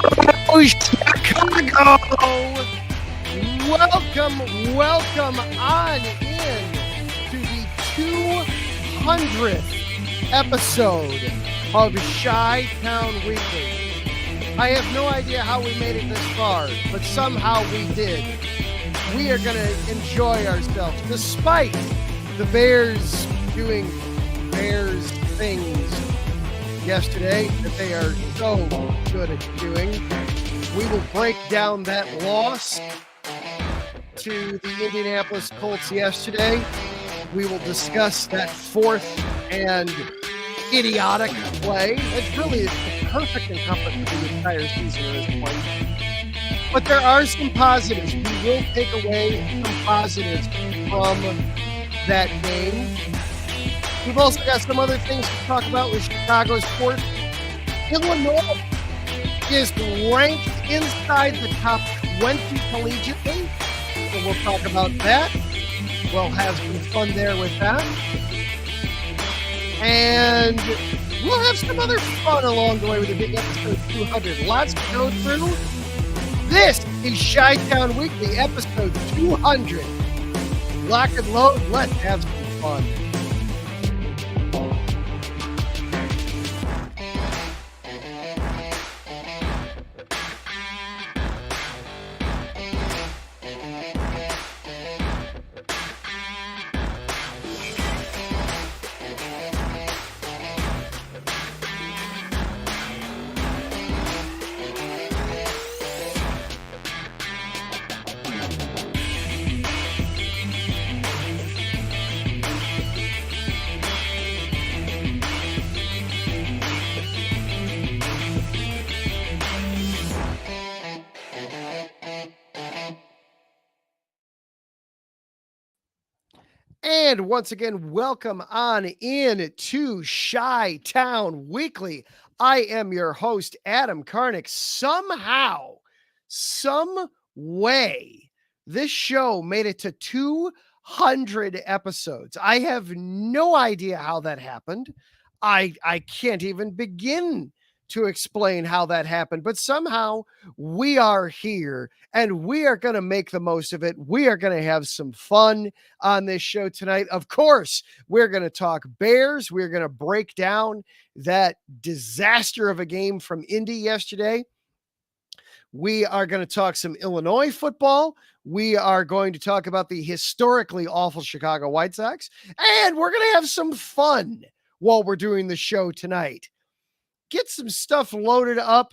Oh, Chicago! Welcome on in to the 200th episode of Chi-Town Weekly. I have no idea how we made it this far, but somehow we did. We are going to enjoy ourselves, despite the Bears doing Bears things yesterday that they are so good at doing. We will break down that loss to the Indianapolis Colts yesterday. We will discuss that fourth and idiotic play. It's really the perfect encompassment of the entire season at this point. But there are some positives. We will take away some positives from that game. We've also got some other things to talk about with Chicago's sports. Illinois is ranked inside the top 20 collegiately. So we'll talk about that. We'll have some fun there with that. And we'll have some other fun along the way with the big episode 200. Lots to go through. This is Chi-Town Weekly, episode 200. Lock and load. Let's have some fun. And once again, welcome on in to Chi-Town Weekly. I am your host, Adam Karnick. Somehow, some way, this show made it to 200 episodes. I have no idea how that happened. I can't even begin to explain how that happened, but somehow we are here and we are going to make the most of it. We are going to have some fun on this show tonight. Of course, we're going to talk Bears. We're going to break down that disaster of a game from Indy yesterday. We are going to talk some Illinois football. We are going to talk about the historically awful Chicago White Sox, and we're going to have some fun while we're doing the show tonight. Get some stuff loaded up.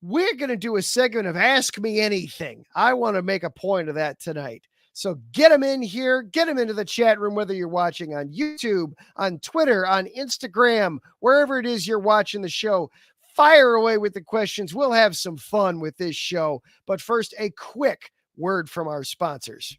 We're going to do a segment of Ask Me Anything. I want to make a point of that tonight. So get them in here. Get them into the chat room, whether you're watching on YouTube, on Twitter, on Instagram, wherever it is you're watching the show. Fire away with the questions. We'll have some fun with this show. But first, a quick word from our sponsors.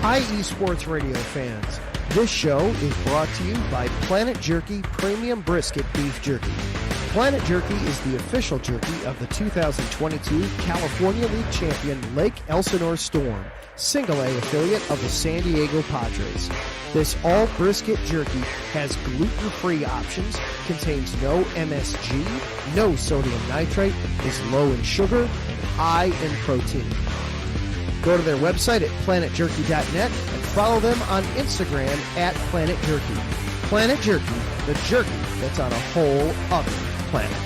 Hi, eSports Radio fans. This show is brought to you by Planet Jerky Premium Brisket Beef Jerky. Planet Jerky is the official jerky of the 2022 California League champion Lake Elsinore Storm, single-A affiliate of the San Diego Padres. This all-brisket jerky has gluten-free options, contains no MSG, no sodium nitrate, is low in sugar, and high in protein. Go to their website at planetjerky.net and follow them on Instagram at Planet Jerky. Planet Jerky, the jerky that's on a whole other planet.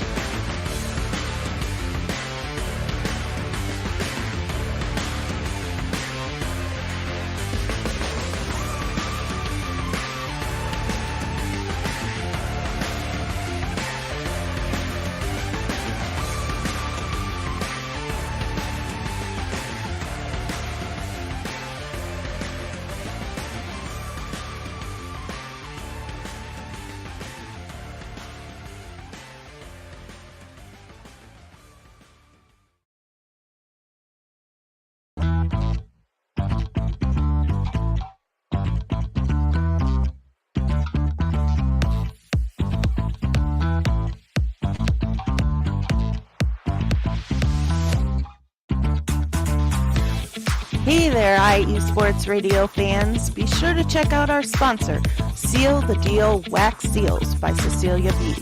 Hey there, IE Sports Radio fans. Be sure to check out our sponsor, Seal the Deal Wax Seals by Cecilia B.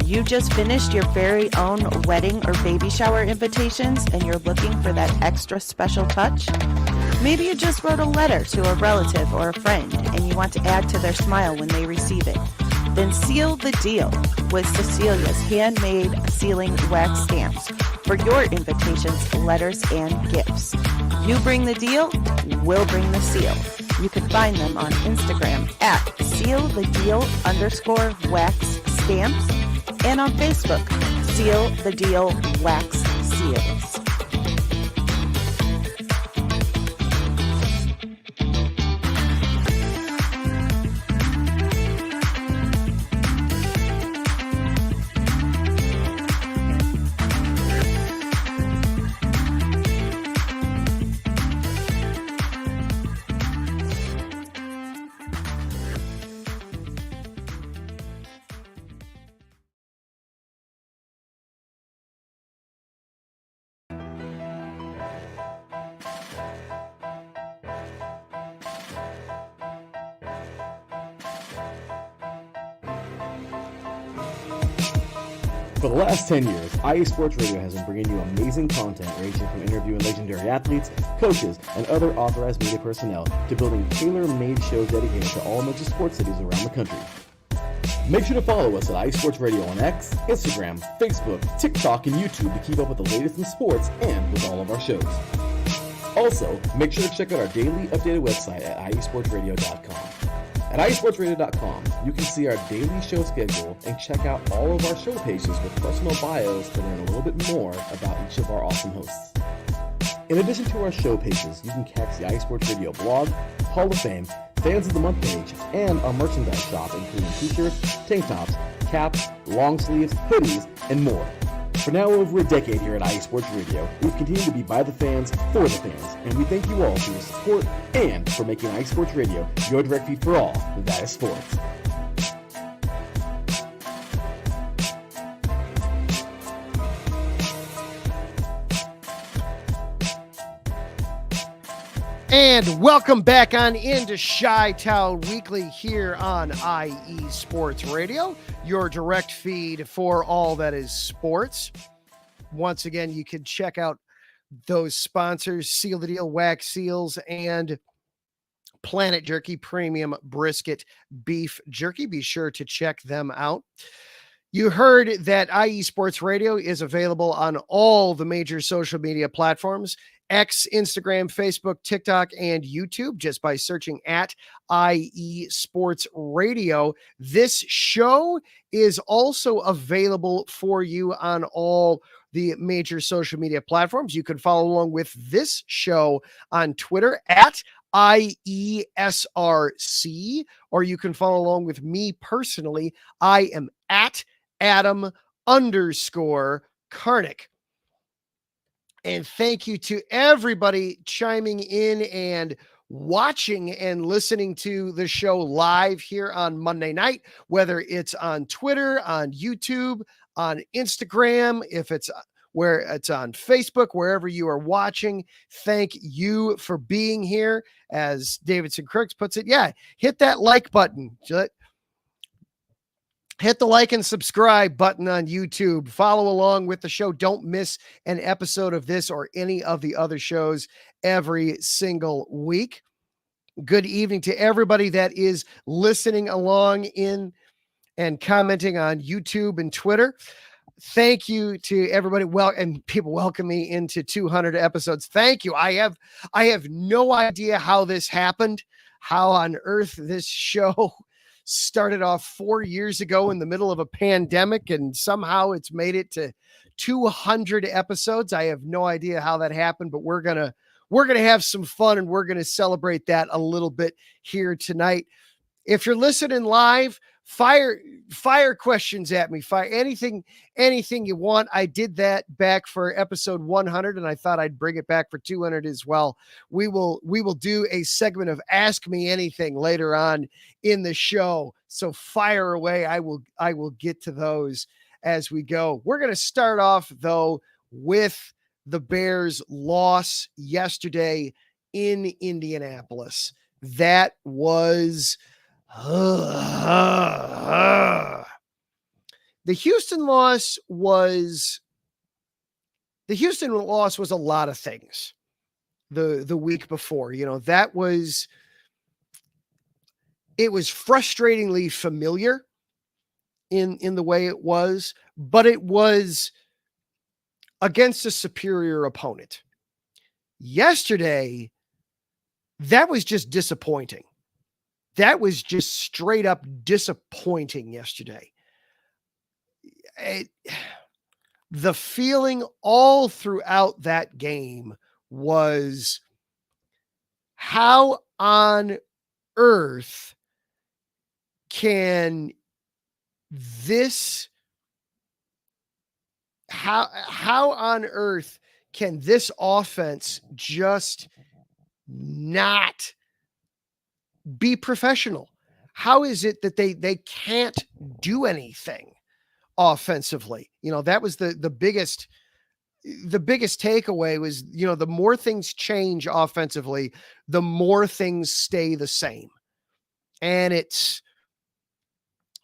You just finished your very own wedding or baby shower invitations and you're looking for that extra special touch? Maybe you just wrote a letter to a relative or a friend and you want to add to their smile when they receive it. Then seal the deal with Cecilia's handmade sealing wax stamps for your invitations, letters, and gifts. You bring the deal, we'll bring the seal. You can find them on Instagram at sealthedeal_wax stamps and on Facebook, Seal the Deal Wax Seals. For the last 10 years, IE Sports Radio has been bringing you amazing content ranging from interviewing legendary athletes, coaches, and other authorized media personnel to building tailor-made shows dedicated to all major sports cities around the country. Make sure to follow us at IE Sports Radio on X, Instagram, Facebook, TikTok, and YouTube to keep up with the latest in sports and with all of our shows. Also, make sure to check out our daily updated website at iesportsradio.com. At iesportsradio.com, you can see our daily show schedule and check out all of our show pages with personal bios to learn a little bit more about each of our awesome hosts. In addition to our show pages, you can catch the IE Sports Radio blog, Hall of Fame, Fans of the Month page, and our merchandise shop including t-shirts, tank tops, caps, long sleeves, hoodies, and more. For now over a decade here at IE Sports Radio, we've continued to be by the fans, for the fans, and we thank you all for your support and for making IE Sports Radio your direct feed for all that is sports. And welcome back on into Chi-Town Weekly here on IE Sports Radio, your direct feed for all that is sports. Once again, you can check out those sponsors, Seal the Deal Wax Seals and Planet Jerky Premium Brisket Beef Jerky. Be sure to check them out. You heard that IE Sports Radio is available on all the major social media platforms, X, Instagram, Facebook, TikTok, and YouTube, just by searching at IE Sports Radio. This show is also available for you on all the major social media platforms. You can follow along with this show on Twitter at IESRC, or you can follow along with me personally. I am at Adam_Karnick. And thank you to everybody chiming in and watching and listening to the show live here on Monday night, whether it's on Twitter, on YouTube, on Instagram, if it's where it's on Facebook, wherever you are watching. Thank you for being here. As Davidson Crooks puts it, yeah, hit that like button. Hit the like and subscribe button on YouTube. Follow along with the show. Don't miss an episode of this or any of the other shows every single week. Good evening to everybody that is listening along in and commenting on YouTube and Twitter. Thank you to everybody. Well, and people welcome me into 200 episodes. Thank you. I have no idea how this happened, how on earth this show started off 4 years ago in the middle of a pandemic, and somehow it's made it to 200 episodes. I have no idea how that happened, but we're gonna have some fun and we're gonna celebrate that a little bit here tonight. If you're listening live, fire questions at me. Fire anything you want. I did that back for episode 100, and I thought I'd bring it back for 200 as well. We will do a segment of Ask Me Anything later on in the show. So fire away. I will get to those as we go. We're going to start off though with the Bears' loss yesterday in Indianapolis. That was the Houston loss was a lot of things the week before. It was frustratingly familiar in the way it was, but it was against a superior opponent. Yesterday, that was just disappointing. That was just straight up disappointing yesterday. The feeling all throughout that game was, how on earth can this offense just not be professional? How is it that they can't do anything offensively? That was the biggest takeaway was, the more things change offensively, the more things stay the same. And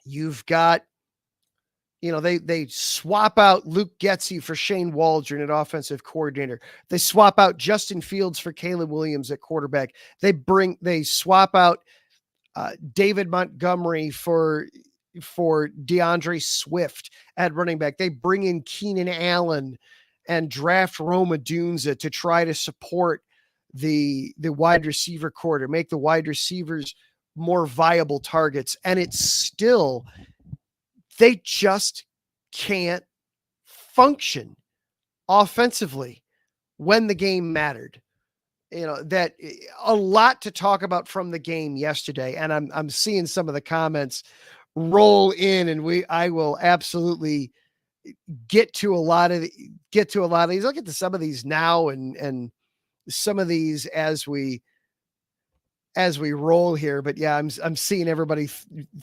you've got, they swap out Luke Getsy for Shane Waldron at offensive coordinator. They swap out Justin Fields for Caleb Williams at quarterback. They swap out David Montgomery for DeAndre Swift at running back. They bring in Keenan Allen and draft Rome Odunze to try to support the wide receiver core, to make the wide receivers more viable targets. And it's still, they just can't function offensively when the game mattered. That a lot to talk about from the game yesterday. And I'm seeing some of the comments roll in, and I will absolutely get to a lot of these. I'll get to some of these now and some of these as we roll here. But yeah, I'm seeing everybody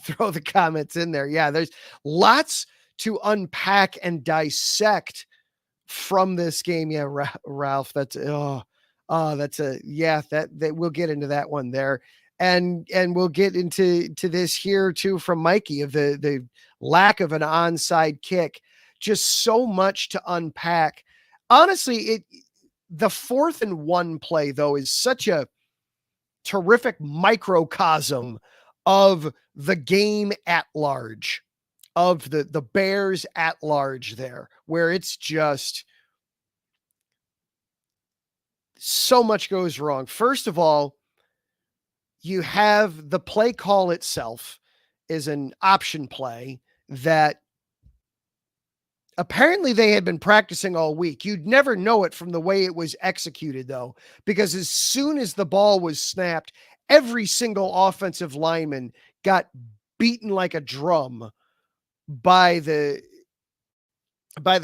throw the comments in there. Yeah, there's lots to unpack and dissect from this game. Yeah, Ralph, that we'll get into that one there. And we'll get into this here too from Mikey of the lack of an onside kick. Just so much to unpack. Honestly, the 4th and 1 play though is such a terrific microcosm of the game at large, of the Bears at large there, where it's just so much goes wrong. First of all, you have the play call itself is an option play that apparently they had been practicing all week. You'd never know it from the way it was executed, though, because as soon as the ball was snapped, every single offensive lineman got beaten like a drum by the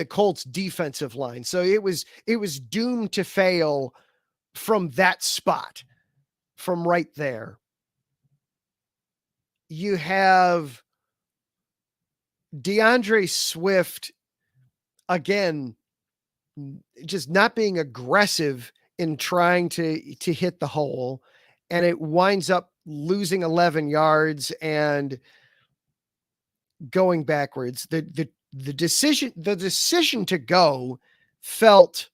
Colts defensive line. So it was doomed to fail from that spot, from right there. You have DeAndre Swift, again, just not being aggressive in trying to hit the hole, and it winds up losing 11 yards and going backwards. The decision to go felt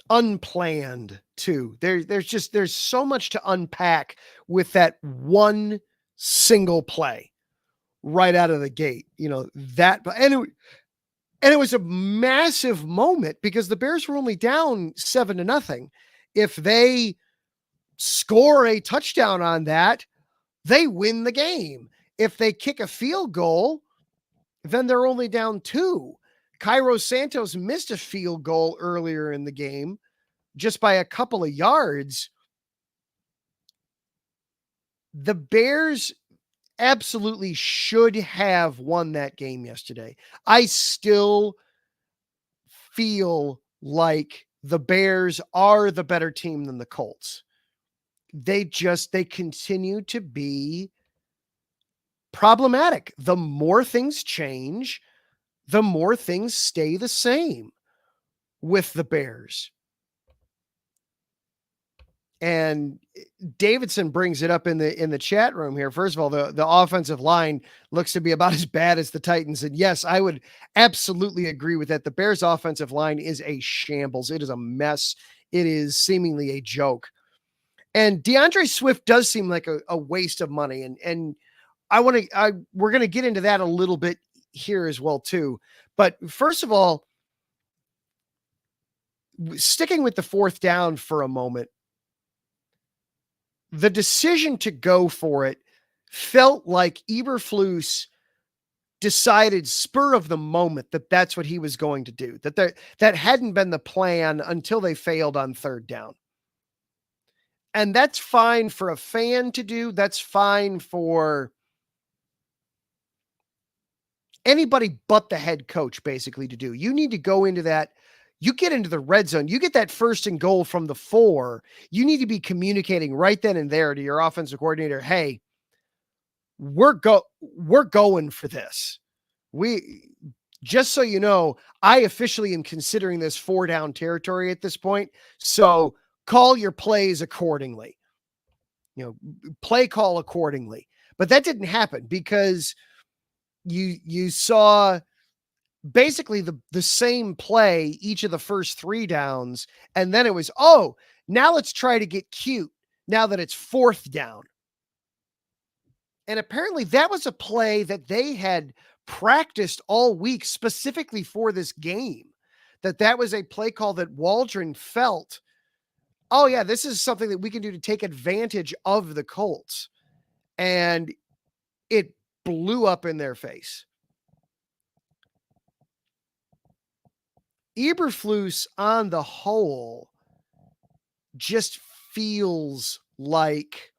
unplanned too. There's so much to unpack with that one single play right out of the gate. And it was a massive moment because the Bears were only down 7-0. If they score a touchdown on that, they win the game. If they kick a field goal, then they're only down 2. Cairo Santos missed a field goal earlier in the game just by a couple of yards. The Bears absolutely should have won that game yesterday. I still feel like the Bears are the better team than the Colts. They continue to be problematic. The more things change, the more things stay the same with the Bears. And Davidson brings it up in the chat room here. First of all, the offensive line looks to be about as bad as the Titans. And yes, I would absolutely agree with that. The Bears offensive line is a shambles. It is a mess. It is seemingly a joke. And DeAndre Swift does seem like a waste of money. And we're going to get into that a little bit here as well too. But first of all, sticking with the fourth down for a moment, the decision to go for it felt like Eberflus decided spur of the moment that that's what he was going to do, that hadn't been the plan until they failed on third down. And that's fine for a fan to do. That's fine for anybody but the head coach basically to do. You need to go into that. You get into the red zone, you get that 1st and goal from the 4. You need to be communicating right then and there to your offensive coordinator. Hey, we're going for this. Just so you know, I officially am considering this 4-down territory at this point. So call your plays accordingly, play call accordingly. But that didn't happen because you saw basically the same play each of the first 3 downs. And then it was, now let's try to get cute now that it's 4th down. And apparently that was a play that they had practiced all week specifically for this game, that was a play call that Waldron felt, oh yeah, this is something that we can do to take advantage of the Colts. And it blew up in their face. Eberflus on the whole just feels like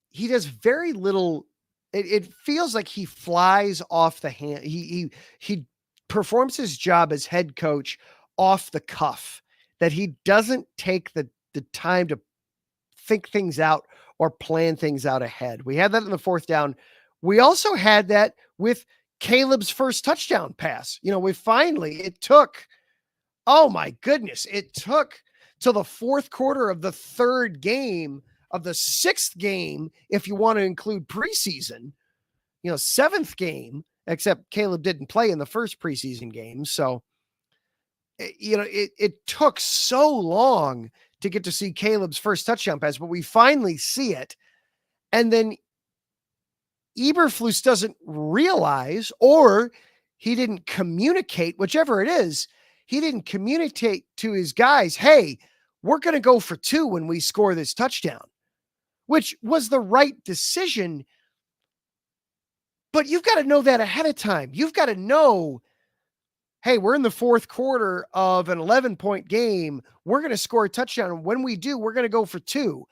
he does very little. It feels like he flies off the hand. He performs his job as head coach off the cuff, that he doesn't take the time to think things out or plan things out ahead. We had that in the 4th down. We also had that with Caleb's first touchdown pass. It took till the 4th quarter of the 3rd game of the 6th game, if you want to include preseason, 7th game, except Caleb didn't play in the first preseason game. So, it took so long to get to see Caleb's first touchdown pass, but we finally see it. And then Eberflus doesn't realize, or he didn't communicate, whichever it is, he didn't communicate to his guys, hey, we're going to go for 2 when we score this touchdown, which was the right decision. But you've got to know that ahead of time. You've got to know, hey, we're in the 4th quarter of an 11-point game. We're going to score a touchdown. When we do, we're going to go for 2.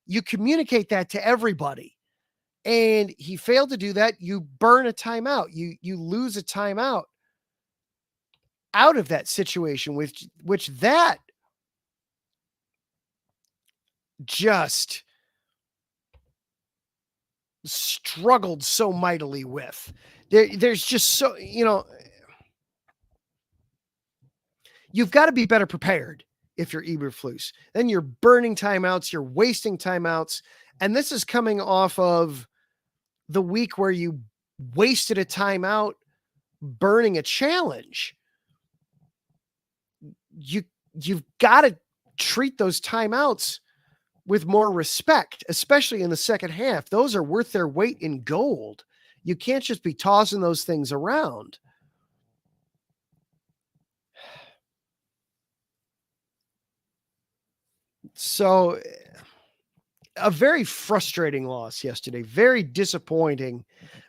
You communicate that to everybody. And he failed to do that. You burn a timeout. You lose a timeout out of that situation, which that just struggled so mightily with. There's just so, you've got to be better prepared if you're Eberflus. Then you're burning timeouts, you're wasting timeouts. And this is coming off of the week where you wasted a timeout burning a challenge. You've got to treat those timeouts with more respect, especially in the second half. Those are worth their weight in gold. You can't just be tossing those things around. So a very frustrating loss yesterday. Very disappointing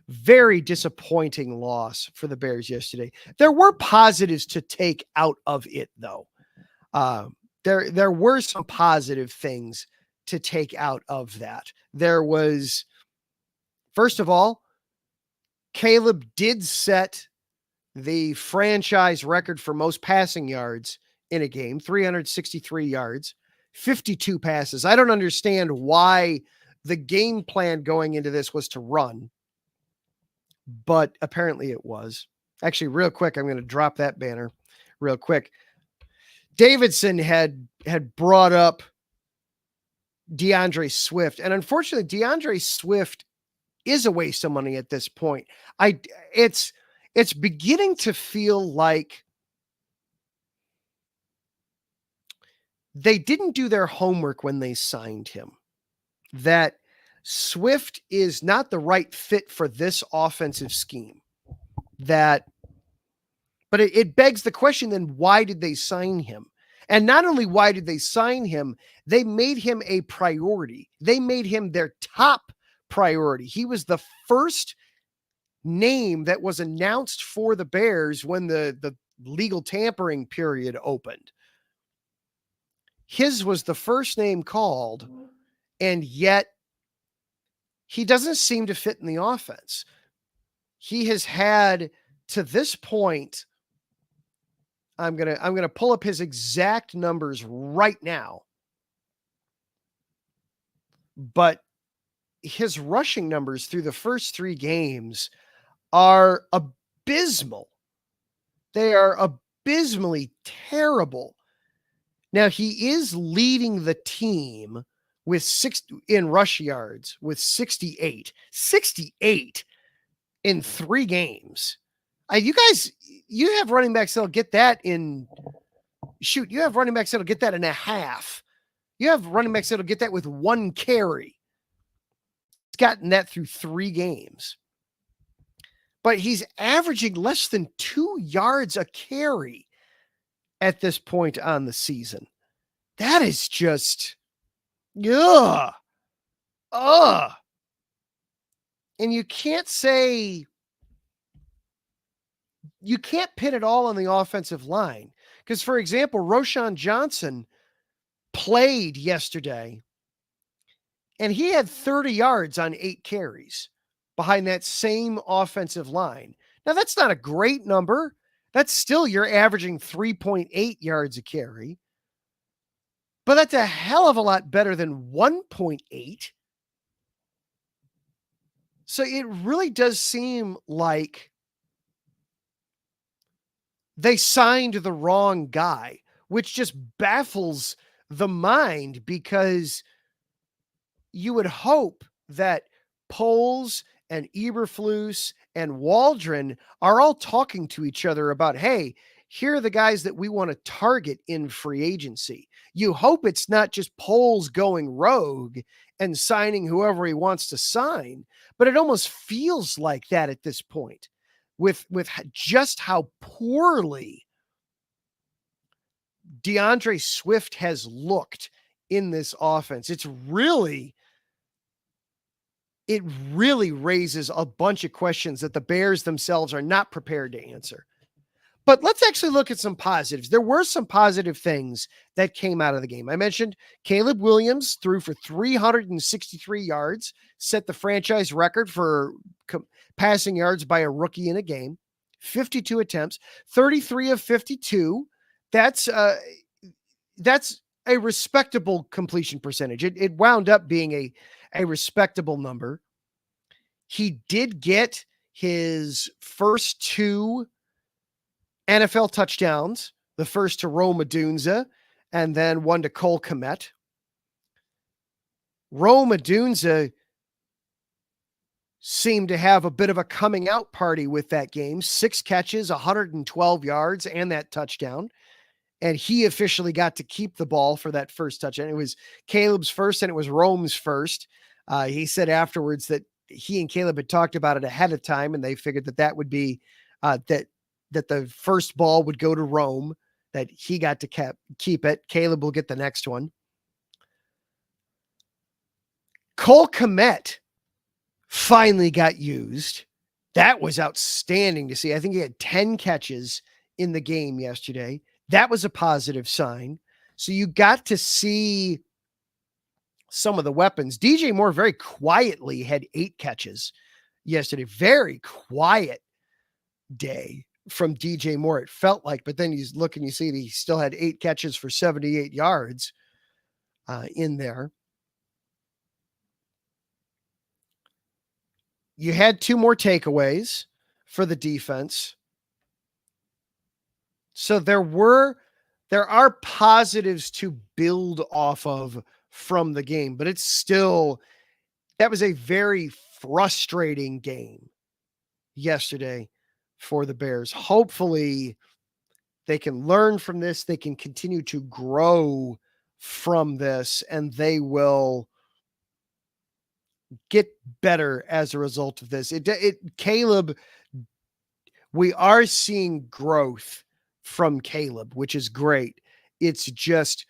loss for the Bears yesterday. There were positives to take out of it, though. There were some positive things to take out of that. There was, first of all, Caleb did set the franchise record for most passing yards in a game, 363 yards. 52 passes. I don't understand why the game plan going into this was to run, but apparently it was. Actually, real quick, I'm going to drop that banner real quick. Davidson had brought up DeAndre Swift, and unfortunately, DeAndre Swift is a waste of money at this point. It's beginning to feel like they didn't do their homework when they signed him. That Swift is not the right fit for this offensive scheme. But it begs the question then, why did they sign him? And not only why did they sign him, they made him a priority. They made him their top priority. He was the first name that was announced for the Bears when the legal tampering period opened. His was the first name called, and yet he doesn't seem to fit in the offense. He has had, to this point, I'm gonna pull up his exact numbers right now. But his rushing numbers through the first 3 games are abysmal. They are abysmally terrible. Now, he is leading the team with 6 in rush yards with 68. 68 in 3 games. You guys, you have running backs that'll get that in you have running backs that'll get that in a half. You have running backs that'll get that with 1 carry. He's gotten that through 3 games. But he's averaging less than 2 yards a carry at this point on the season. That is just, ugh. And you can't pin it all on the offensive line. Because, for example, Roschon Johnson played yesterday, and he had 30 yards on 8 carries behind that same offensive line. Now, that's not a great number. That's still, you're averaging 3.8 yards a carry. But that's a hell of a lot better than 1.8. So it really does seem like they signed the wrong guy, which just baffles the mind, because you would hope that Poles and Eberflus and Waldron are all talking to each other about, hey, here are the guys that we want to target in free agency. You hope it's not just Poles going rogue and signing whoever he wants to sign, but it almost feels like that at this point with just how poorly DeAndre Swift has looked in this offense. It really raises a bunch of questions that the Bears themselves are not prepared to answer. But let's actually look at some positives. There were some positive things that came out of the game. I mentioned Caleb Williams threw for 363 yards, set the franchise record for passing yards by a rookie in a game. 52 attempts, 33 of 52. That's a respectable completion percentage. It wound up being a respectable number. He did get his first 2 NFL touchdowns, the first to Rome Odunze and then one to Cole Kmet. Rome Odunze seemed to have a bit of a coming out party with that game. 6 catches, 112 yards, and that touchdown. And he officially got to keep the ball for that first touchdown. It was Caleb's first and it was Rome's first. He said afterwards that he and Caleb had talked about it ahead of time, and they figured that would be that the first ball would go to Rome, that he got to keep it. Caleb will get the next one. Cole Kmet finally got used. That was outstanding to see. I think he had 10 catches in the game yesterday. That was a positive sign. So you got to see some of the weapons. DJ Moore very quietly had 8 catches yesterday. Very quiet day from DJ Moore, it felt like, but then you look and you see that he still had 8 catches for 78 yards in there. You had 2 more takeaways for the defense. So there are positives to build off of from the game, but that was a very frustrating game yesterday for the Bears. Hopefully they can learn from this. They can continue to grow from this, and they will get better as a result of this. Caleb, we are seeing growth from Caleb, which is great. It's just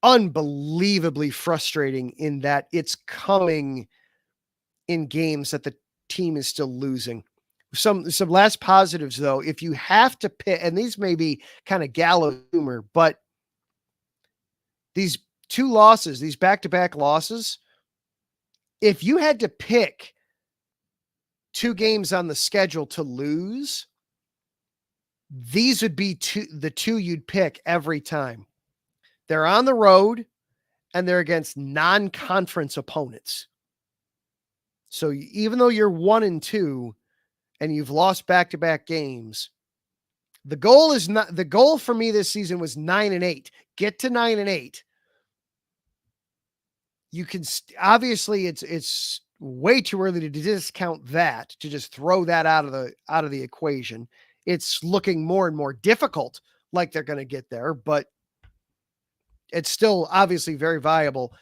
unbelievably frustrating in that it's coming in games that the team is still losing. Some last positives though, if you have to pick, and these may be kind of gallows humor, but these two losses, these back-to-back losses, if you had to pick two games on the schedule to lose, these would be the two you'd pick every time. They're on the road and they're against non-conference opponents. So even though you're 1-2 and you've lost back-to-back games, the goal for me this season was 9-8. Get to 9-8. You can obviously it's way too early to discount that, to just throw that out of the equation. It's looking more and more difficult like they're going to get there, but it's still obviously very viable.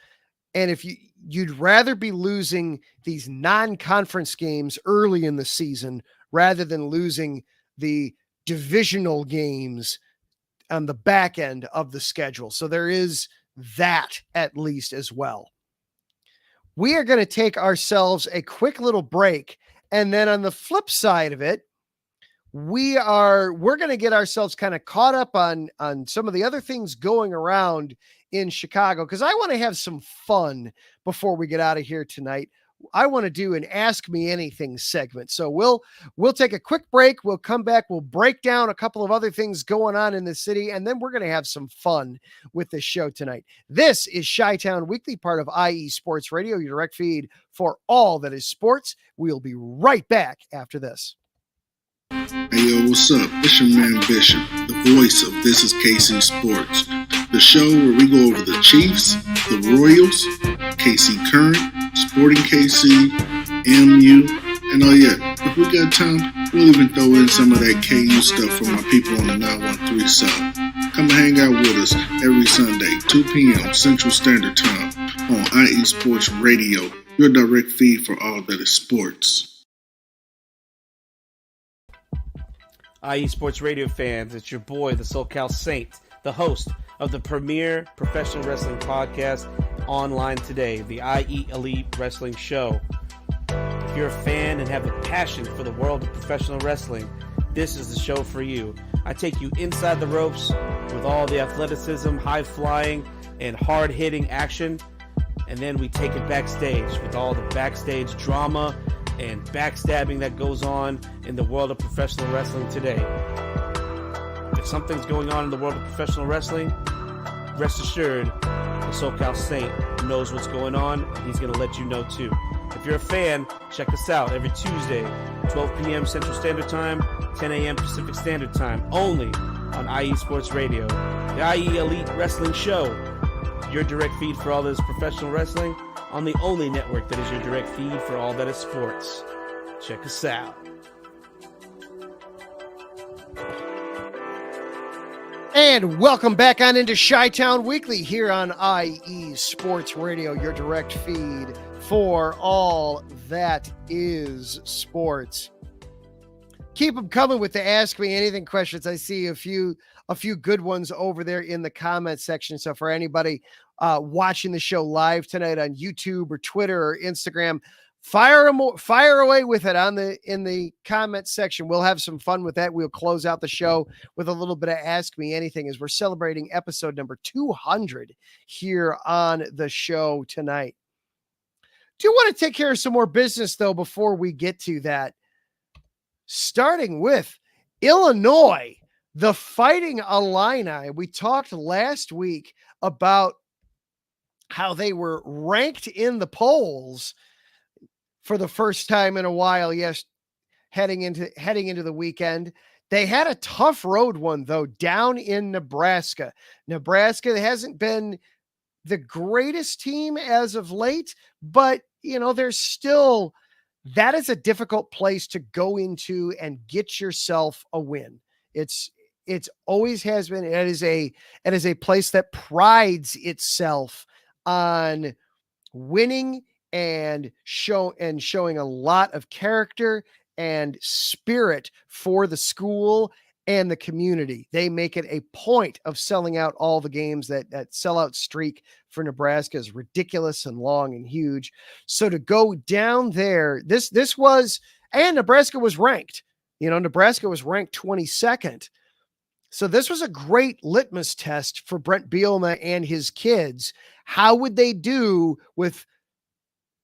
And if you'd rather be losing these non-conference games early in the season rather than losing the divisional games on the back end of the schedule. So there is that at least as well. We are going to take ourselves a quick little break. And then on the flip side of it, we're going to get ourselves kind of caught up on some of the other things going around in Chicago, because I want to have some fun before we get out of here tonight. I want to do an Ask Me Anything segment. So we'll take a quick break. We'll come back. We'll break down a couple of other things going on in the city, and then we're going to have some fun with this show tonight. This is Chi-Town Weekly, part of IE Sports Radio, your direct feed for all that is sports. We'll be right back after this. Hey yo, what's up? It's your man Bishop, the voice of This Is KC Sports, the show where we go over the Chiefs, the Royals, KC Current, Sporting KC, MU, and oh yeah, if we got time, we'll even throw in some of that KU stuff from my people on the 913 South. Come and hang out with us every Sunday, 2 p.m. Central Standard Time on IE Sports Radio, your direct feed for all that is sports. IE Sports Radio fans, it's your boy, the SoCal Saint, the host of the premier professional wrestling podcast online today, the IE Elite Wrestling Show. If you're a fan and have a passion for the world of professional wrestling, this is the show for you. I take you inside the ropes with all the athleticism, high-flying, and hard-hitting action, and then we take it backstage with all the backstage drama and backstabbing that goes on in the world of professional wrestling today. If something's going on in the world of professional wrestling, rest assured, the SoCal Saint knows what's going on, and he's going to let you know too. If you're a fan, check us out every Tuesday, 12 p.m. Central Standard Time, 10 a.m. Pacific Standard Time, only on IE Sports Radio. The IE Elite Wrestling Show, your direct feed for all that is professional wrestling, on the only network that is your direct feed for all that is sports. Check us out. And welcome back on into Chi-Town Weekly here on IE Sports Radio, your direct feed for all that is sports. Keep them coming with the Ask Me Anything questions. I see a few good ones over there in the comment section. So for anybody watching the show live tonight on YouTube or Twitter or Instagram, fire away with it in the comment section. We'll have some fun with that. We'll close out the show with a little bit of Ask Me Anything as we're celebrating episode number 200 here on the show tonight. Do want to take care of some more business though before we get to that. Starting with Illinois, the Fighting Illini. We talked last week about how they were ranked in the polls for the first time in a while. Yes, heading into the weekend. They had a tough road one, though, down in Nebraska. Nebraska hasn't been the greatest team as of late, but, there's still, that is a difficult place to go into and get yourself a win. It's always has been. It is a place that prides itself on winning and showing a lot of character and spirit for the school and the community. They make it a point of selling out all the games. That sellout streak for Nebraska is ridiculous and long and huge. So to go down there, this was, and Nebraska was ranked. Nebraska was ranked 22nd. So this was a great litmus test for Brent Bielema and his kids. How would they do with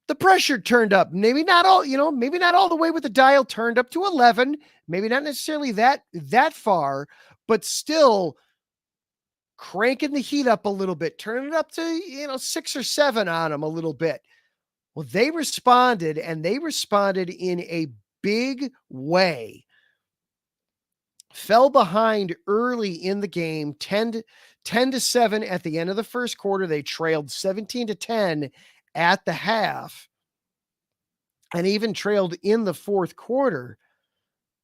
the pressure turned up? Maybe not all the way with the dial turned up to 11, maybe not necessarily that far, but still cranking the heat up a little bit, turning it up to, 6 or 7 on them a little bit. Well, they responded, and they responded in a big way. Fell behind early in the game, 10-7 at the end of the first quarter. They trailed 17-10 at the half, and even trailed in the fourth quarter,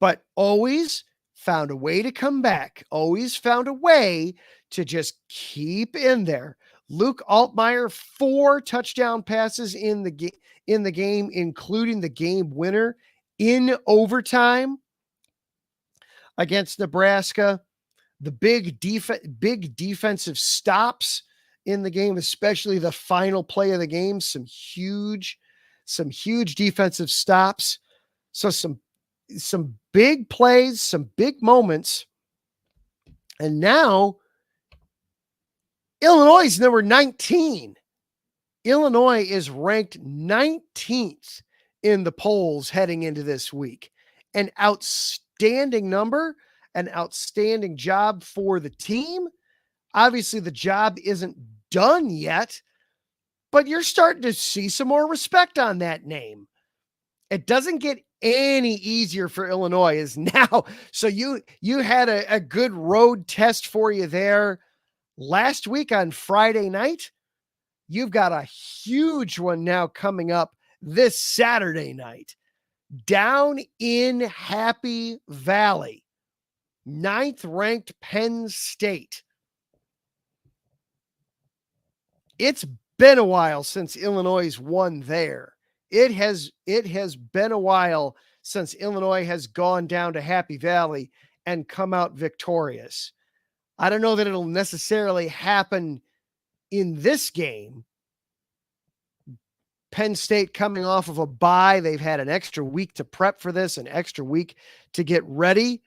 but always found a way to come back, always found a way to just keep in there. Luke Altmaier, 4 touchdown passes in the game, including the game winner in overtime against Nebraska. The big defensive stops in the game, especially the final play of the game, some huge defensive stops. So some big plays, some big moments. And now Illinois is number 19. Illinois is ranked 19th in the polls heading into this week. An outstanding number, an outstanding job for the team. Obviously, the job isn't done yet, but you're starting to see some more respect on that name. It doesn't get any easier for Illinois is now. So you had a good road test for you there last week on Friday night. You've got a huge one now coming up this Saturday night down in Happy Valley. 9th ranked Penn State. It's been a while since Illinois won there. It has been a while since Illinois has gone down to Happy Valley and come out victorious. I don't know that it'll necessarily happen in this game. Penn State coming off of a bye. They've had an extra week to prep for this, an extra week to get ready.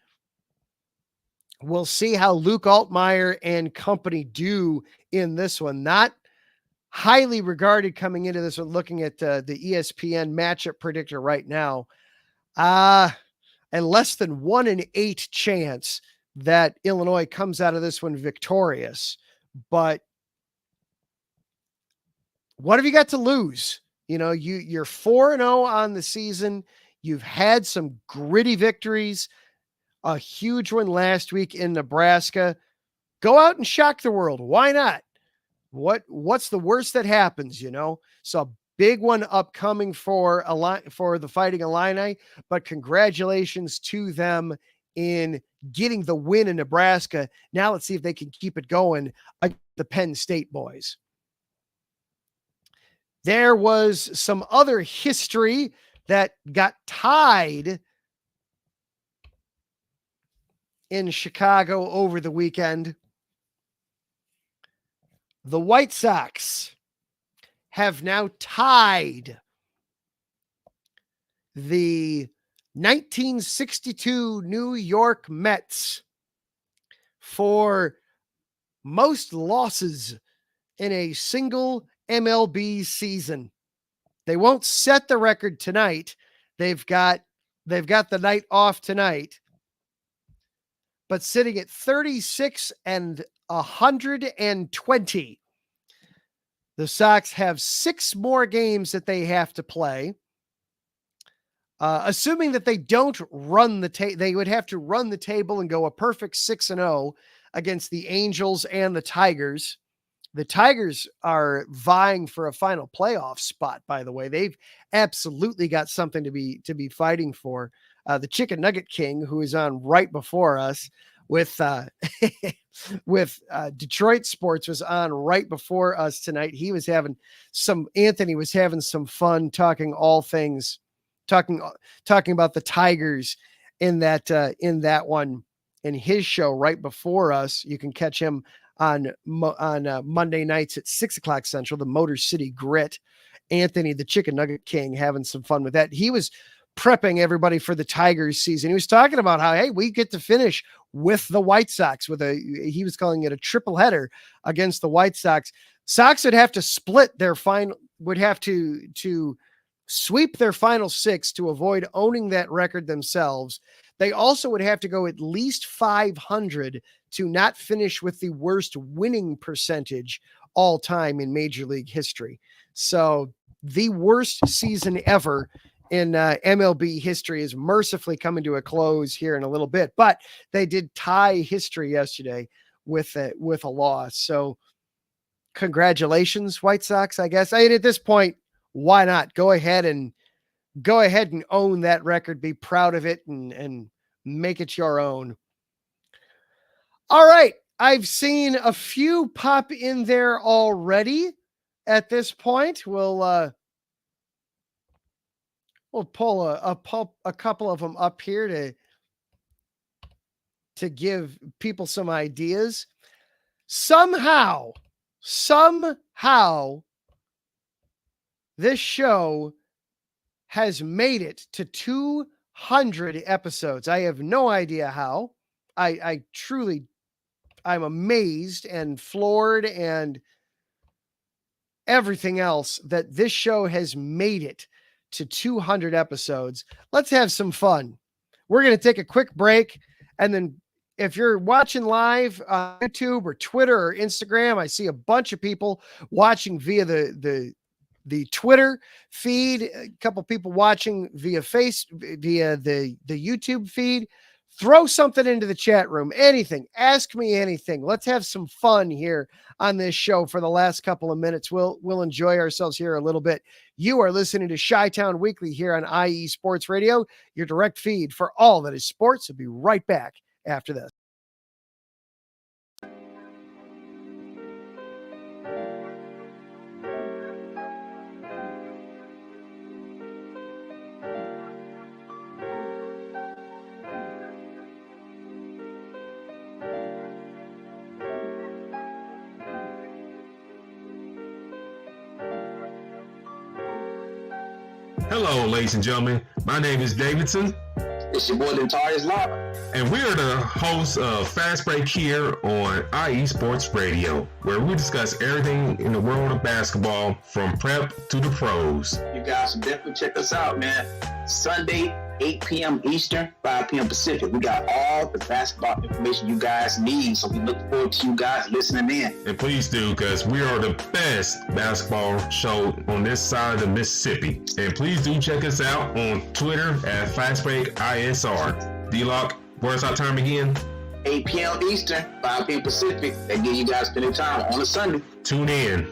We'll see how Luke Altmaier and company do in this one. Not highly regarded coming into this one, looking at the ESPN matchup predictor right now. And less than 1 in 8 chance that Illinois comes out of this one victorious. But what have you got to lose? You're 4-0 on the season. You've had some gritty victories, a huge one last week in Nebraska. Go out and shock the world. Why not? What's the worst that happens, So a big one upcoming for the Fighting Illini, but congratulations to them in getting the win in Nebraska. Now let's see if they can keep it going against the Penn State boys. There was some other history that got tied in Chicago over the weekend. The White Sox have now tied the 1962 New York Mets for most losses in a single MLB season. They won't set the record tonight. They've got the night off tonight. But sitting at 36 and 120. The Sox have 6 more games that they have to play. assuming that they don't run the table, they would have to run the table and go a perfect 6-0 against the Angels and the Tigers. The Tigers are vying for a final playoff spot, by the way. They've absolutely got something to be fighting for. The Chicken Nugget King, who is on right before us with Detroit Sports, was on right before us tonight. Anthony was having some fun talking all things, talking about the Tigers in that one in his show right before us. You can catch him on Monday nights at 6:00 Central, the Motor City Grit. Anthony, the Chicken Nugget King, having some fun with that. He was prepping everybody for the Tigers season. He was talking about how, hey, we get to finish with the White Sox he was calling it a triple header against the White Sox. Sox would have to split their would have to sweep their final 6 to avoid owning that record themselves. They also would have to go at least 500 to not finish with the worst winning percentage all time in Major League history. So the worst season ever in MLB history is mercifully coming to a close here in a little bit, but they did tie history yesterday with a loss. So congratulations, White Sox, I guess. At this point, why not go ahead and own that record, be proud of it, and make it your own. All right. I've seen a few pop in there already at this point. We'll pull a couple of them up here to give people some ideas. Somehow, this show has made it to 200 episodes. I have no idea how. I'm amazed and floored and everything else that this show has made it to 200 episodes. Let's have some fun. We're going to take a quick break, and then if you're watching live on YouTube or Twitter or Instagram, I see a bunch of people watching via the Twitter feed, a couple people watching via the YouTube feed. Throw something into the chat room, anything, ask me anything. Let's have some fun here on this show for the last couple of minutes. We'll enjoy ourselves here a little bit. You are listening to Chi-Town Weekly here on IE Sports Radio, your direct feed for all that is sports. We'll be right back after this. Hello, ladies and gentlemen. My name is Davidson. It's your boy, Notorious Lava. And we are the hosts of Fast Break here on IE Sports Radio, where we discuss everything in the world of basketball from prep to the pros. You guys should definitely check us out, man. Sunday, 8 p.m. Eastern, 5 p.m. Pacific. We got all the basketball information you guys need, so we look forward to you guys listening in. And please do, because we are the best basketball show on this side of the Mississippi. And please do check us out on Twitter at FastBreakISR. D-Lock, where's our time again? 8 p.m. Eastern, 5 p.m. Pacific. That gives you guys plenty of time on a Sunday. Tune in.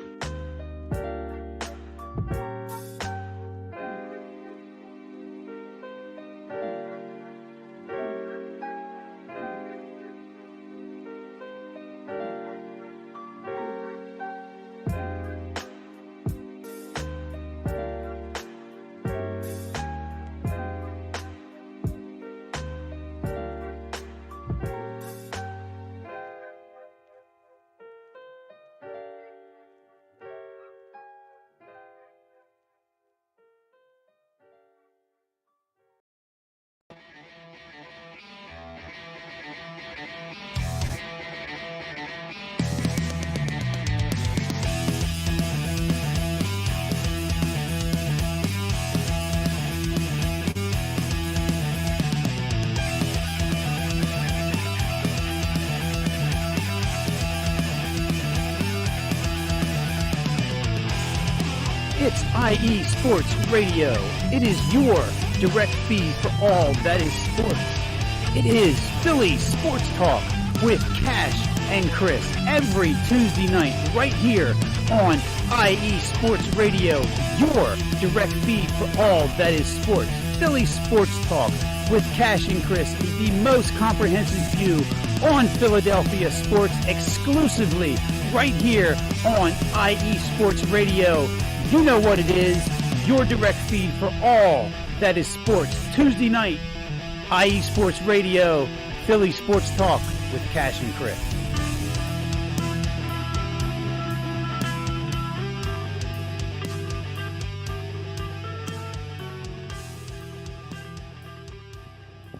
It's IE Sports Radio. It is your direct feed for all that is sports. It is Philly Sports Talk with Cash and Chris every Tuesday night right here on IE Sports Radio, your direct feed for all that is sports. Philly Sports Talk with Cash and Chris is the most comprehensive view on Philadelphia sports exclusively right here on IE Sports Radio. You know what it is, your direct feed for all that is sports. Tuesday night, IE Sports Radio, Philly Sports Talk with Cash and Chris.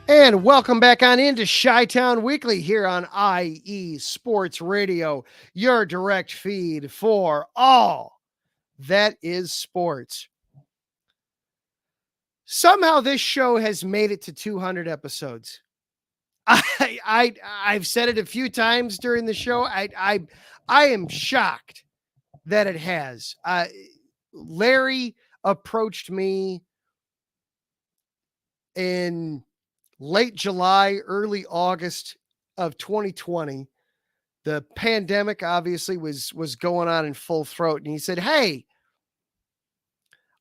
And welcome back on into Chi-Town Weekly here on IE Sports Radio, your direct feed for all that is sports. Somehow this show has made it to 200 episodes. I've said it a few times during the show. I am shocked that it has. Larry approached me in late July, early August of 2020. The pandemic obviously was going on in full throat. And he said, "Hey,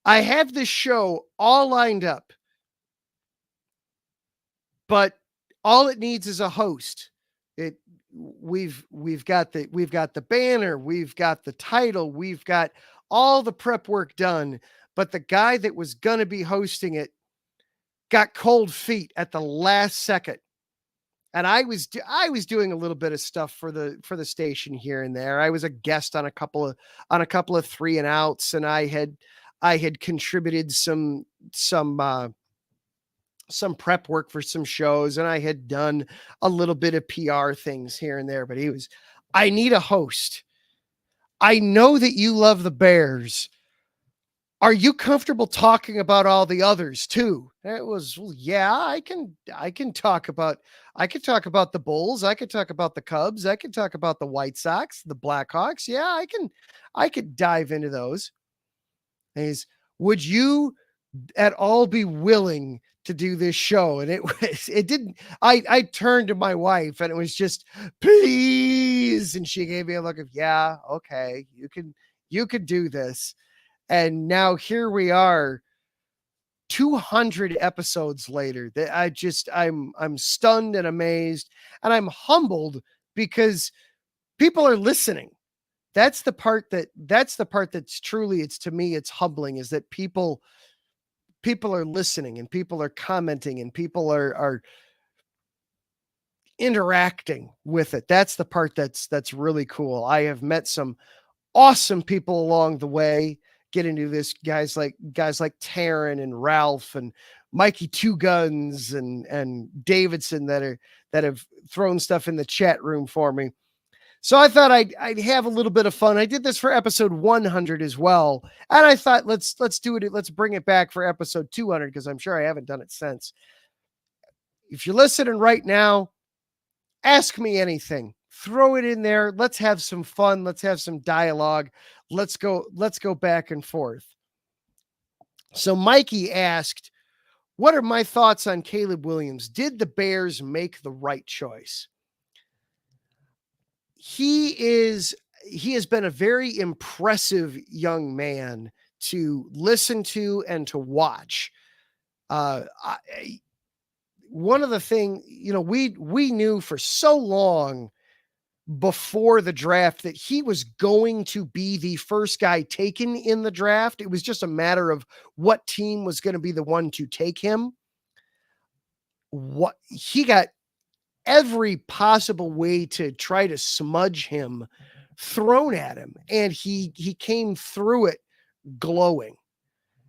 I have this show all lined up, but all it needs is a host. We've got the banner, we've got the title, we've got all the prep work done, but the guy that was going to be hosting it got cold feet at the last second." And I was doing a little bit of stuff for the station here and there. I was a guest on a couple of 3 and outs, and I had contributed some prep work for some shows, and I had done a little bit of PR things here and there, but I need a host. I know that you love the Bears. Are you comfortable talking about all the others too? It was, well, yeah, I can talk about the Bulls. I could talk about the Cubs. I could talk about the White Sox, the Blackhawks. Yeah, I could dive into those. And would you at all be willing to do this show? And I turned to my wife and it was just, please. And she gave me a look of, yeah, okay, you can do this. And now here we are 200 episodes later. That I'm stunned and amazed, and I'm humbled because people are listening. That's the part that's truly, it's, to me, it's humbling, is that people are listening and people are commenting and people are interacting with it. That's the part that's really cool. I have met some awesome people along the way. Get into this, guys like Taryn and Ralph and Mikey Two Guns and Davidson that have thrown stuff in the chat room for me. So I thought I'd have a little bit of fun. I did this for episode 100 as well, and I thought let's do it. Let's bring it back for episode 200 because I'm sure I haven't done it since. If you're listening right now, ask me anything. Throw it in there. Let's have some fun. Let's have some dialogue. Let's go back and forth. So Mikey asked, what are my thoughts on Caleb Williams? Did the Bears make the right choice? He has been a very impressive young man to listen to and to watch. One of the things, we knew for so long before the draft that he was going to be the first guy taken in the draft. It was just a matter of what team was going to be the one to take him. What he got every possible way to try to smudge him thrown at him, and he came through it glowing.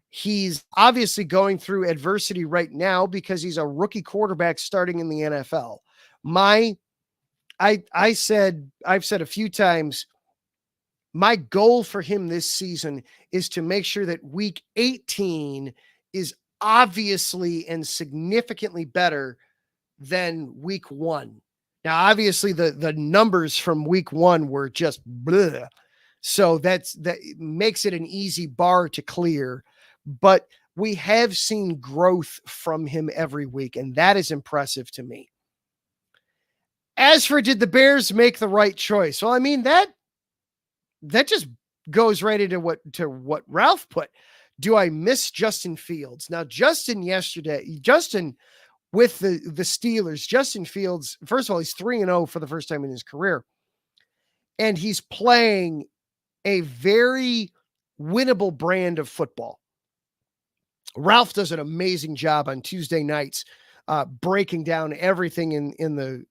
He's obviously going through adversity right now because he's a rookie quarterback starting in the NFL. I've said a few times, my goal for him this season is to make sure that week 18 is obviously and significantly better than week 1. Now, obviously the numbers from week 1 were just bleh. So that makes it an easy bar to clear. But we have seen growth from him every week, and that is impressive to me. As for did the Bears make the right choice? Well, I mean, that just goes right into what Ralph put. Do I miss Justin Fields? Now, Justin with the Steelers, Justin Fields, first of all, he's 3-0 for the first time in his career. And he's playing a very winnable brand of football. Ralph does an amazing job on Tuesday nights, breaking down everything in the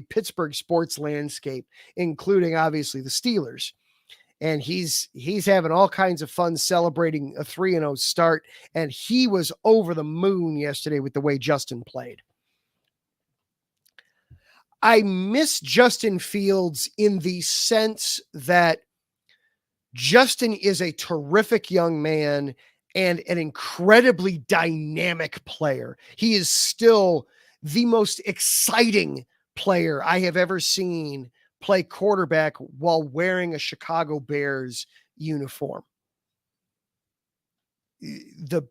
Pittsburgh sports landscape, including obviously the Steelers. And he's having all kinds of fun celebrating a 3-0 start. And he was over the moon yesterday with the way Justin played. I miss Justin Fields in the sense that Justin is a terrific young man and an incredibly dynamic player. He is still the most exciting player I have ever seen play quarterback while wearing a Chicago Bears uniform. The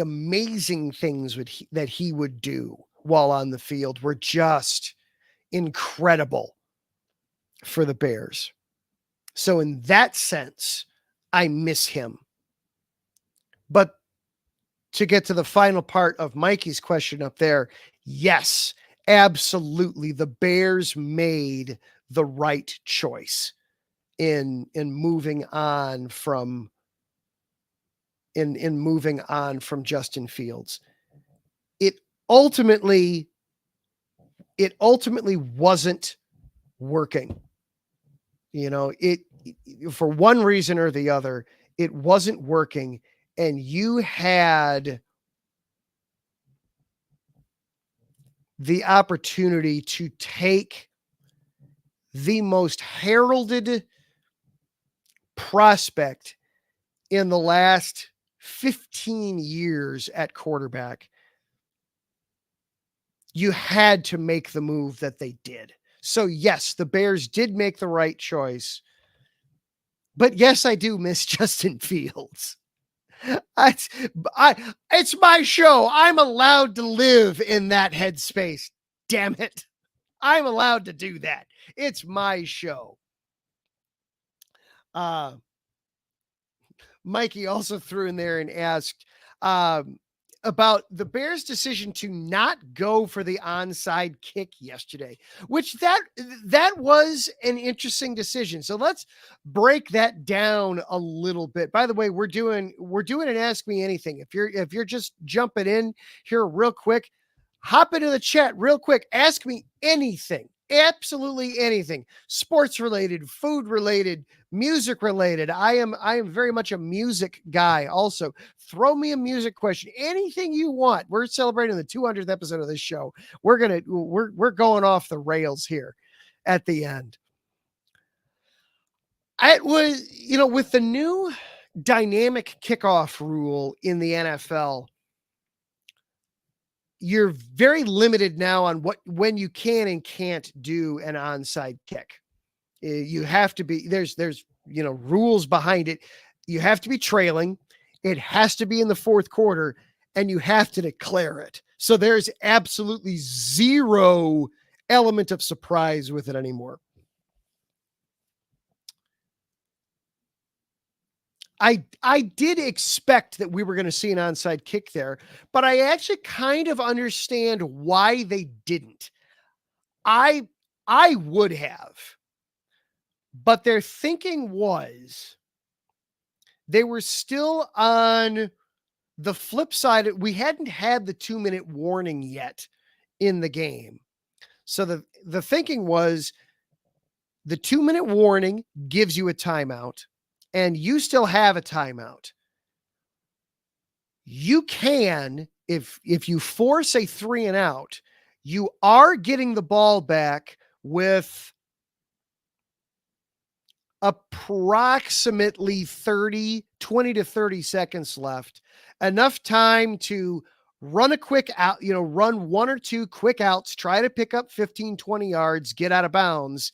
amazing things that he would do while on the field were just incredible for the Bears. So in that sense, I miss him. But to get to the final part of Mikey's question up there, yes, absolutely. The Bears made the right choice in moving on from Justin Fields. It ultimately wasn't working. It for one reason or the other, it wasn't working. And you had the opportunity to take the most heralded prospect in the last 15 years at quarterback. You had to make the move that they did. So yes, the Bears did make the right choice. But yes, I do miss Justin Fields. It's my show. I'm allowed to live in that headspace. Damn it. I'm allowed to do that. It's my show. Mikey also threw in there and asked about the Bears' decision to not go for the onside kick yesterday, which that was an interesting decision. So let's break that down a little bit. By the way, we're doing an Ask Me Anything. If you're just jumping in here real quick, hop into the chat real quick. Ask me anything. Absolutely anything. Sports related, food related, music related. I am very much a music guy also. Throw me a music question. Anything you want. We're celebrating the 200th episode of this show. We're going off the rails here at the end. It was, with the new dynamic kickoff rule in the NFL, you're very limited now on when you can and can't do an onside kick. You have to be, there's rules behind it. You have to be trailing. It has to be in the fourth quarter and you have to declare it. So there's absolutely zero element of surprise with it anymore. I did expect that we were going to see an onside kick there, but I actually kind of understand why they didn't. I would have, but their thinking was they were still on the flip side. We hadn't had the 2-minute warning yet in the game. So the thinking was the 2-minute warning gives you a timeout. And you still have a timeout. You can, if you force a 3 and out, you are getting the ball back with approximately 20 to 30 seconds left. Enough time to run a quick out, run 1 or 2 quick outs, try to pick up 15, 20 yards, get out of bounds,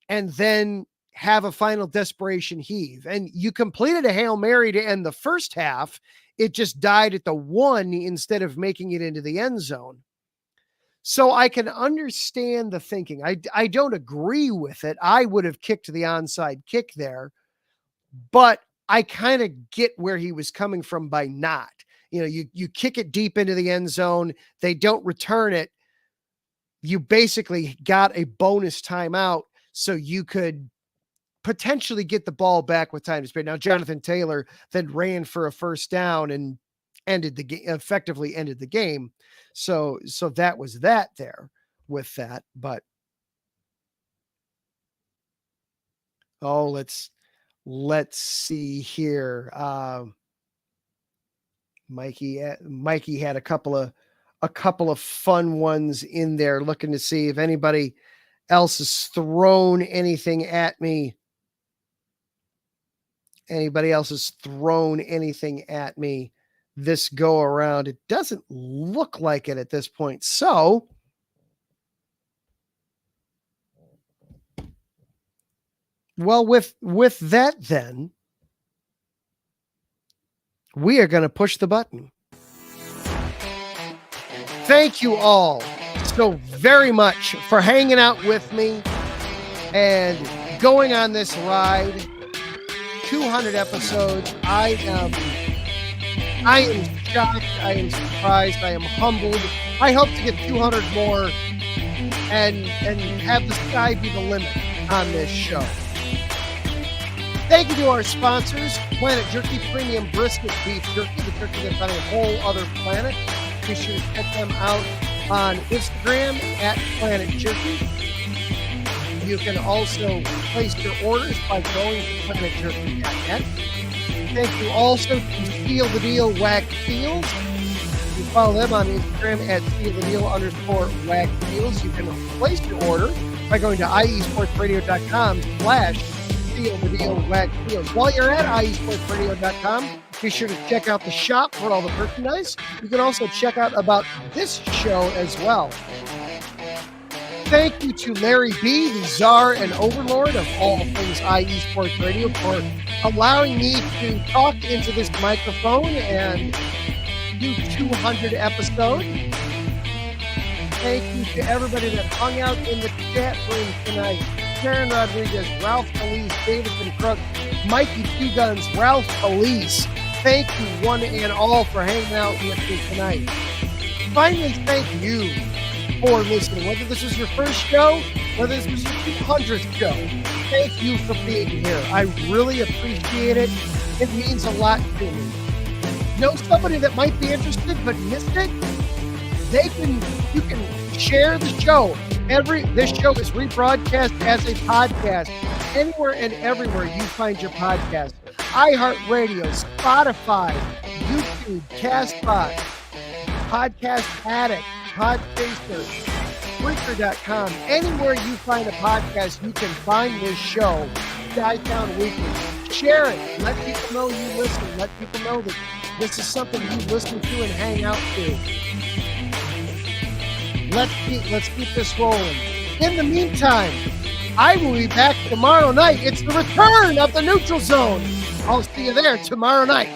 and then have a final desperation heave. And you completed a Hail Mary to end the first half. It just died at the 1 instead of making it into the end zone. So I can understand the thinking. I don't agree with it. I would have kicked the onside kick there, but I kind of get where he was coming from by not. You kick it deep into the end zone. They don't return it. You basically got a bonus timeout so you could potentially get the ball back with time to spare. Now, Jonathan Taylor then ran for a first down and effectively ended the game. So that was that there with that. But let's see here. Mikey had a couple of fun ones in there, looking to see if anybody else has thrown anything at me. Anybody else has thrown anything at me this go around? It doesn't look like it at this point. So well, with that, then we are going to push the button. Thank you all so very much for hanging out with me and going on this ride. 200 episodes. I am shocked. I am surprised. I am humbled. I hope to get 200 more and have the sky be the limit on this show. Thank you to our sponsors, Planet Jerky Premium Brisket Beef Jerky, the jerky that's on a whole other planet. Be sure to check them out on Instagram at Planet Jerky. You can also place your orders by going to planetjerky.net. Thank you also to Seal the Deal Whack Deals. You follow them on Instagram at SealTheDeal_Whack Deals. You can place your order by going to iesportsradio.com/Seal the Deal Whack Deals. While you're at iesportsradio.com, be sure to check out the shop for all the merchandise. You can also check out about this show as well. Thank you to Larry B., the czar and overlord of all things IE Sports Radio, for allowing me to talk into this microphone and do 200 episodes. Thank you to everybody that hung out in the chat room tonight. Karen Rodriguez, Ralph Felice, Davidson Crook, Mikey Two Guns, Ralph Felice. Thank you one and all for hanging out with me tonight. Finally, thank you for listening. Whether this is your first show, whether this was your 200th show, thank you for being here. I really appreciate it. It means a lot to me. Know somebody that might be interested but missed it? You can share the show. This show is rebroadcast as a podcast anywhere and everywhere you find your podcast. iHeartRadio, Spotify, YouTube, CastBox, Podcast Addict, Podchaser, Spreaker.com. Anywhere you find a podcast, you can find this show, Skytown Weekly. Share it. Let people know you listen. Let people know that this is something you listen to and hang out to. Let's keep this rolling. In the meantime, I will be back tomorrow night. It's the return of the Neutral Zone. I'll see you there tomorrow night.